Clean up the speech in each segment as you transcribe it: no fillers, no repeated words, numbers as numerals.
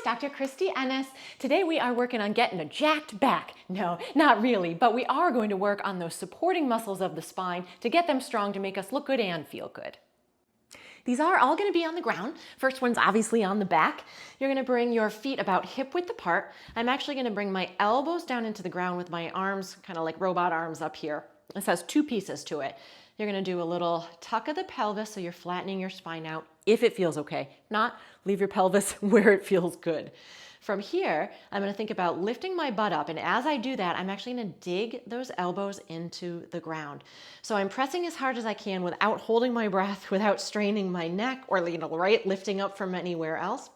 Dr. Christy Ennis. Today we are working on getting a jacked back. No, not really, but we are going to work on those supporting muscles of the spine to get them strong to make us look good and feel good. These are all going to be on the ground. First one's obviously on the back. You're going to bring your feet about hip width apart. I'm actually going to bring my elbows down into the ground with my arms, kind of like robot arms up here. This has two pieces to it. You're going to do a little tuck of the pelvis, so you're flattening your spine out if it feels okay. Not, leave your pelvis where it feels good. From here, I'm going to think about lifting my butt up, and as I do that, I'm actually going to dig those elbows into the ground. So I'm pressing as hard as I can without holding my breath, without straining my neck or lifting up from anywhere else,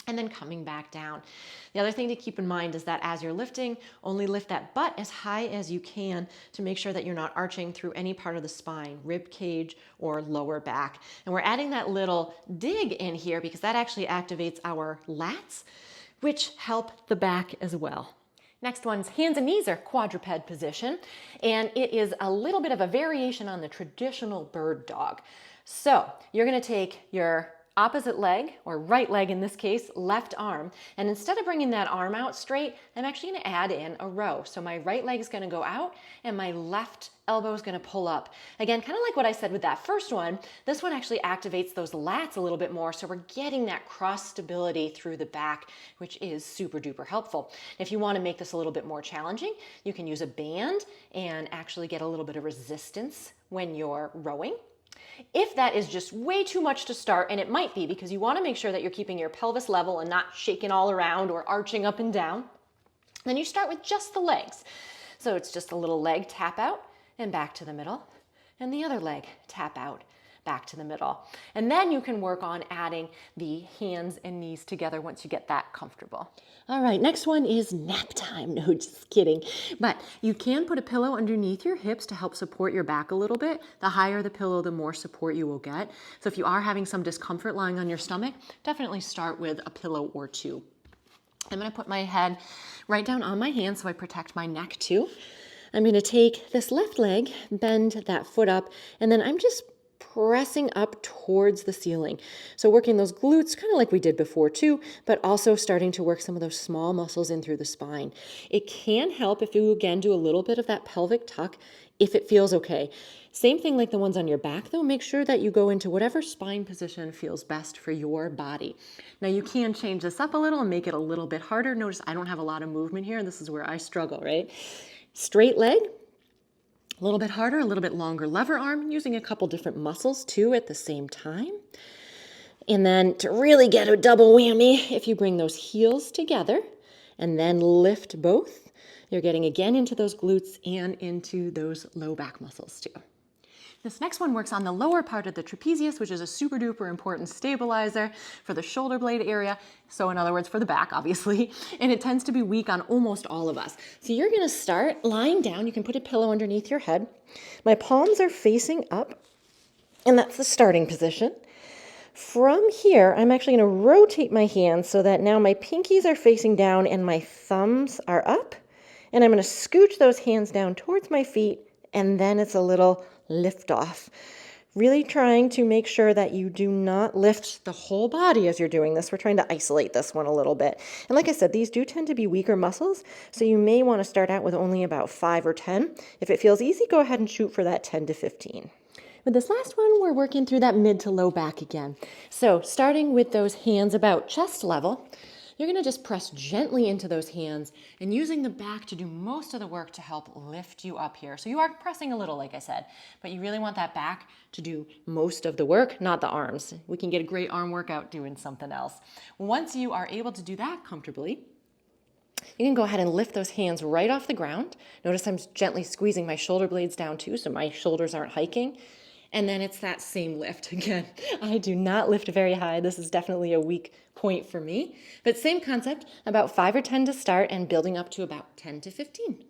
and then coming back down. The other thing to keep in mind is that as you're lifting, only lift that butt as high as you can to make sure that you're not arching through any part of the spine, rib cage or lower back. And we're adding that little dig in here because that actually activates our lats, which help the back as well. Next one's hands and knees are quadruped position, and it is a little bit of a variation on the traditional bird dog. So you're going to take your opposite leg, or right leg in this case, left arm, and instead of bringing that arm out straight, I'm actually going to add in a row. So my right leg is going to go out and my left elbow is going to pull up. Again, kind of like what I said with that first one, this one actually activates those lats a little bit more, so we're getting that cross stability through the back, which is super duper helpful. If you want to make this a little bit more challenging, you can use a band and actually get a little bit of resistance when you're rowing. If that is just way too much to start, and it might be because you want to make sure that you're keeping your pelvis level and not shaking all around or arching up and down, then you start with just the legs. So it's just a little leg tap out and back to the middle, and the other leg tap out, back to the middle. And then you can work on adding the hands and knees together once you get that comfortable. All right, next one is nap time. No, just kidding. But you can put a pillow underneath your hips to help support your back a little bit. The higher the pillow, the more support you will get. So if you are having some discomfort lying on your stomach, definitely start with a pillow or two. I'm going to put my head right down on my hand so I protect my neck too. I'm going to take this left leg, bend that foot up, and then I'm just pressing up towards the ceiling. So working those glutes, kind of like we did before too, but also starting to work some of those small muscles in through the spine. It can help if you, again, do a little bit of that pelvic tuck if it feels okay. Same thing like the ones on your back though, make sure that you go into whatever spine position feels best for your body. Now you can change this up a little and make it a little bit harder. Notice I don't have a lot of movement here, and this is where I struggle, right? Straight leg. A little bit harder, a little bit longer lever arm, using a couple different muscles too at the same time. And then to really get a double whammy, if you bring those heels together and then lift both, you're getting again into those glutes and into those low back muscles too. This next one works on the lower part of the trapezius, which is a super duper important stabilizer for the shoulder blade area. So in other words, for the back, obviously, and it tends to be weak on almost all of us. So you're going to start lying down. You can put a pillow underneath your head. My palms are facing up, and that's the starting position. From here, I'm actually going to rotate my hands so that now my pinkies are facing down and my thumbs are up. And I'm going to scooch those hands down towards my feet, and then it's a little lift off. Really trying to make sure that you do not lift the whole body as you're doing this. We're trying to isolate this one a little bit. And like I said, these do tend to be weaker muscles, so you may want to start out with only about 5 or 10. If it feels easy, go ahead and shoot for that 10 to 15. With this last one, we're working through that mid to low back again. So starting with those hands about chest level, you're going to just press gently into those hands and using the back to do most of the work to help lift you up here. So you are pressing a little, like I said, but you really want that back to do most of the work, not the arms. We can get a great arm workout doing something else. Once you are able to do that comfortably, you can go ahead and lift those hands right off the ground. Notice I'm gently squeezing my shoulder blades down too, so my shoulders aren't hiking. And then it's that same lift. Again, I do not lift very high. This is definitely a weak point for me. But same concept, about 5 or 10 to start and building up to about 10 to 15.